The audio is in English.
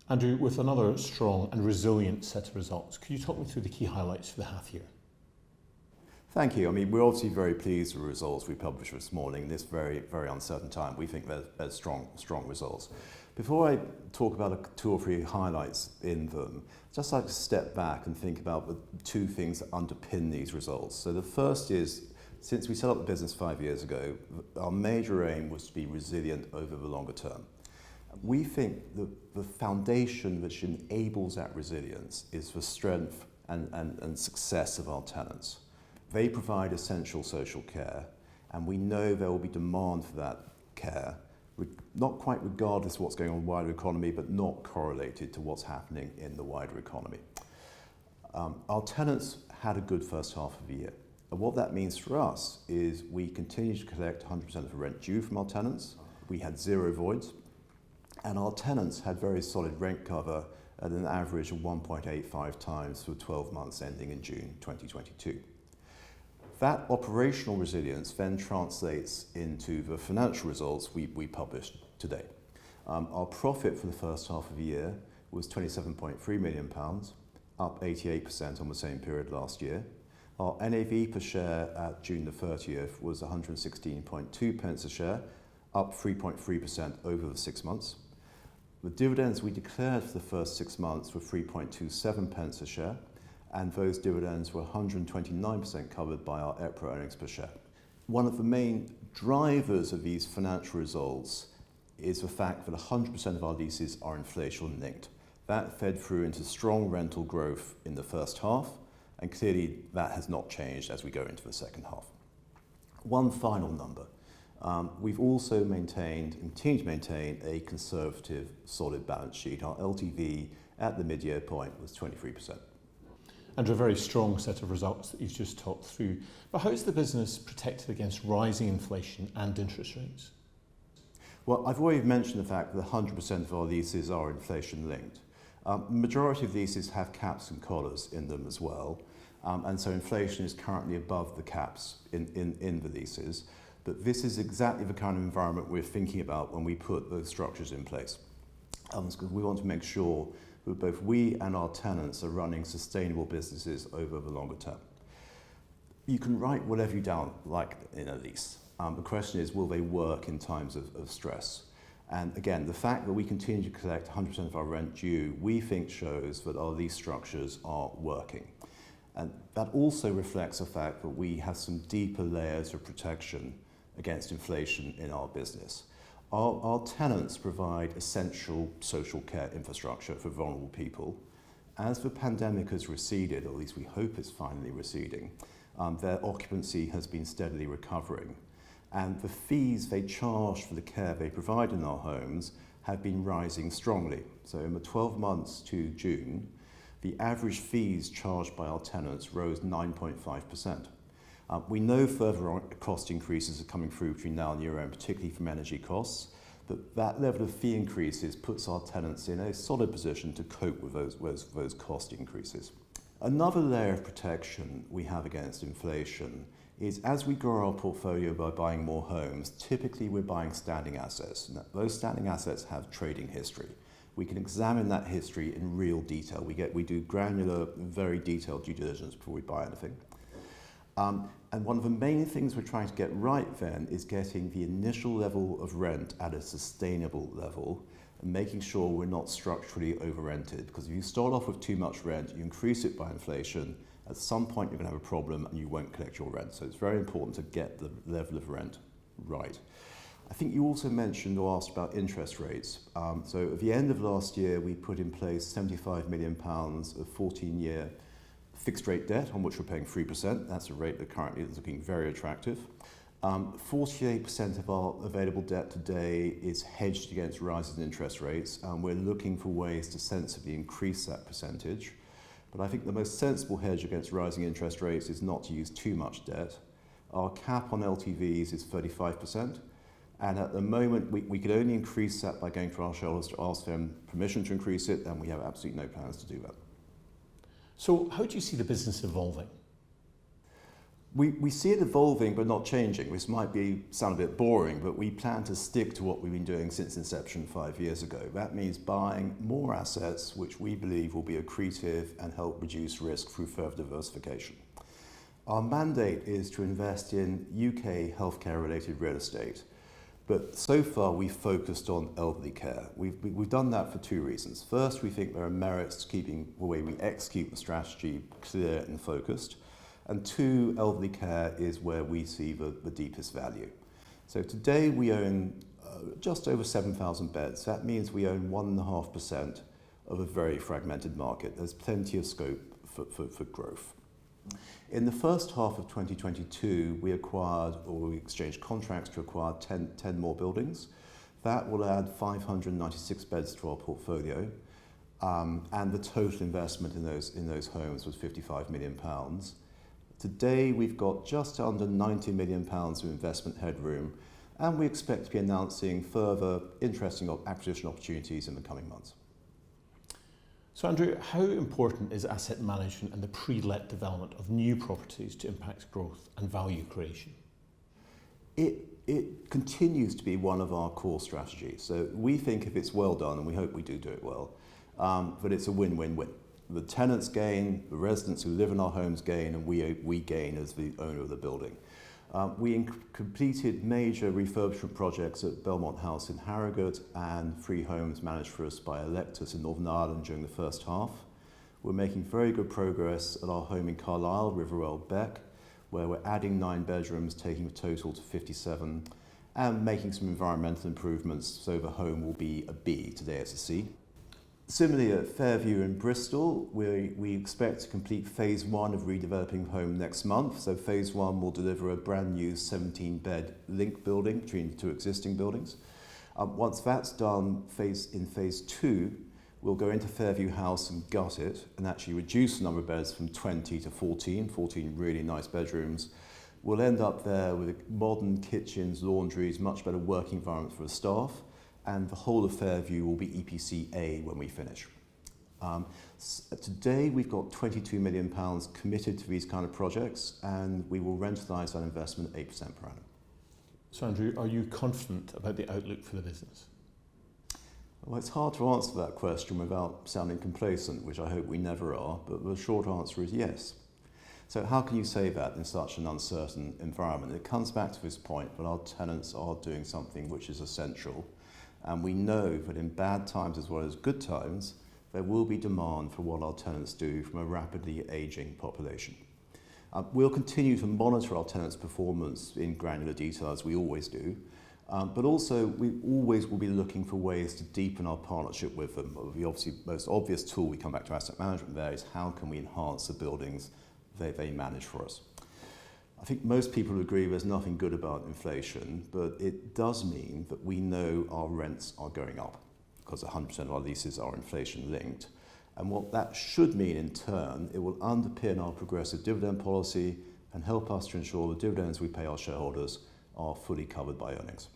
Andrew, with another strong and resilient set of results, could you talk me through the key highlights for the half year? Thank you. I mean, we're obviously very pleased with the results we published this morning in this very, very uncertain time. We think they're strong results. Before I talk about two or three highlights in them, I'd just like to step back and think about the two things that underpin these results. So the first is, since we set up the business 5 years ago, our major aim was to be resilient over the longer term. We think the foundation which enables that resilience is the strength and success of our tenants. They provide essential social care, and we know there will be demand for that care, not quite regardless of what's going on in the wider economy, but not correlated to what's happening in the wider economy. Our tenants had a good first half of the year. And what that means for us is we continue to collect 100% of the rent due from our tenants. We had 0 voids. And our tenants had very solid rent cover at an average of 1.85 times for 12 months ending in June 2022. That operational resilience then translates into the financial results we published today. Our profit for the first half of the year was £27.3 million, up 88% on the same period last year. Our NAV per share at June the 30th was 116.2 pence a share, up 3.3% over the 6 months. The dividends we declared for the first 6 months were 3.27 pence a share, and those dividends were 129% covered by our EPRA earnings per share. One of the main drivers of these financial results is the fact that 100% of our leases are inflation linked. That fed through into strong rental growth in the first half, and clearly that has not changed as we go into the second half. One final number. We've also maintained and continue to maintain a conservative, solid balance sheet. Our LTV at the mid-year point was 23%. And a very strong set of results that you've just talked through. But how is the business protected against rising inflation and interest rates? Well, I've already mentioned the fact that 100% of our leases are inflation linked. The majority of leases have caps and collars in them as well. And so inflation is currently above the caps in the leases. But this is exactly the kind of environment we're thinking about when we put those structures in place. Because we want to make sure that both we and our tenants are running sustainable businesses over the longer term. You can write whatever you down like in a lease. The question is, will they work in times of stress? And again, the fact that we continue to collect 100% of our rent due, we think shows that our lease structures are working. And that also reflects the fact that we have some deeper layers of protection against inflation in our business. Our tenants provide essential social care infrastructure for vulnerable people. As the pandemic has receded, or at least we hope it's finally receding, their occupancy has been steadily recovering. And the fees they charge for the care they provide in our homes have been rising strongly. So in the 12 months to June, the average fees charged by our tenants rose 9.5%. We know further cost increases are coming through between now and year end, particularly from energy costs, but that level of fee increases puts our tenants in a solid position to cope with those cost increases. Another layer of protection we have against inflation is as we grow our portfolio by buying more homes, typically we're buying standing assets. Now, those standing assets have trading history. We can examine that history in real detail. We do granular, very detailed due diligence before we buy anything. And one of the main things we're trying to get right then is getting the initial level of rent at a sustainable level and making sure we're not structurally over-rented. Because if you start off with too much rent, you increase it by inflation, at some point you're going to have a problem and you won't collect your rent. So it's very important to get the level of rent right. I think you also mentioned or asked about interest rates. So at the end of last year, we put in place £75 million of 14-year fixed rate debt on which we're paying 3%. That's a rate that currently is looking very attractive. 48% of our available debt today is hedged against rises in interest rates, and we're looking for ways to sensibly increase that percentage. But I think the most sensible hedge against rising interest rates is not to use too much debt. Our cap on LTVs is 35%, and at the moment we could only increase that by going to our shareholders to ask them permission to increase it, and we have absolutely no plans to do that. So how do you see the business evolving? We see it evolving but not changing. This might sound a bit boring, but we plan to stick to what we've been doing since inception 5 years ago. That means buying more assets which we believe will be accretive and help reduce risk through further diversification. Our mandate is to invest in UK healthcare related real estate, but so far we've focused on elderly care. We've done that for two reasons. First, we think there are merits to keeping the way we execute the strategy clear and focused. And two, elderly care is where we see the deepest value. So today we own just over 7,000 beds. That means we own 1.5% of a very fragmented market. There's plenty of scope for growth. In the first half of 2022, we exchanged contracts to acquire 10 more buildings. That will add 596 beds to our portfolio. And the total investment in those homes was £55 million. Today, we've got just under £90 million of investment headroom, and we expect to be announcing further interesting acquisition opportunities in the coming months. So Andrew, how important is asset management and the pre-let development of new properties to impact growth and value creation? It continues to be one of our core strategies. So we think if it's well done, and we hope we do it well, that it's a win-win-win. The tenants gain, the residents who live in our homes gain, and we gain as the owner of the building. We completed major refurbishment projects at Belmont House in Harrogate and 3 homes managed for us by Electus in Northern Ireland during the first half. We're making very good progress at our home in Carlisle, Riverwell Beck, where we're adding 9 bedrooms, taking the total to 57, and making some environmental improvements so the home will be a B, today it's a C. Similarly, at Fairview in Bristol, we expect to complete phase 1 of redeveloping the home next month. So phase 1 will deliver a brand new 17-bed link building between the 2 existing buildings. Once that's done, in phase 2, we'll go into Fairview House and gut it and actually reduce the number of beds from 20 to 14 really nice bedrooms. We'll end up there with modern kitchens, laundries, much better working environment for the staff. And the whole of Fairview will be EPC A when we finish. Today we've got £22 million committed to these kind of projects, and we will rentalise that investment at 8% per annum. So Andrew, are you confident about the outlook for the business? Well, it's hard to answer that question without sounding complacent, which I hope we never are, but the short answer is yes. So how can you say that in such an uncertain environment? It comes back to this point that our tenants are doing something which is essential. And we know that in bad times as well as good times, there will be demand for what our tenants do from a rapidly ageing population. We'll continue to monitor our tenants' performance in granular detail as we always do, but also we always will be looking for ways to deepen our partnership with them. The obviously most obvious tool, we come back to asset management there, is how can we enhance the buildings they manage for us. I think most people agree there's nothing good about inflation, but it does mean that we know our rents are going up because 100% of our leases are inflation linked. And what that should mean in turn, it will underpin our progressive dividend policy and help us to ensure the dividends we pay our shareholders are fully covered by earnings.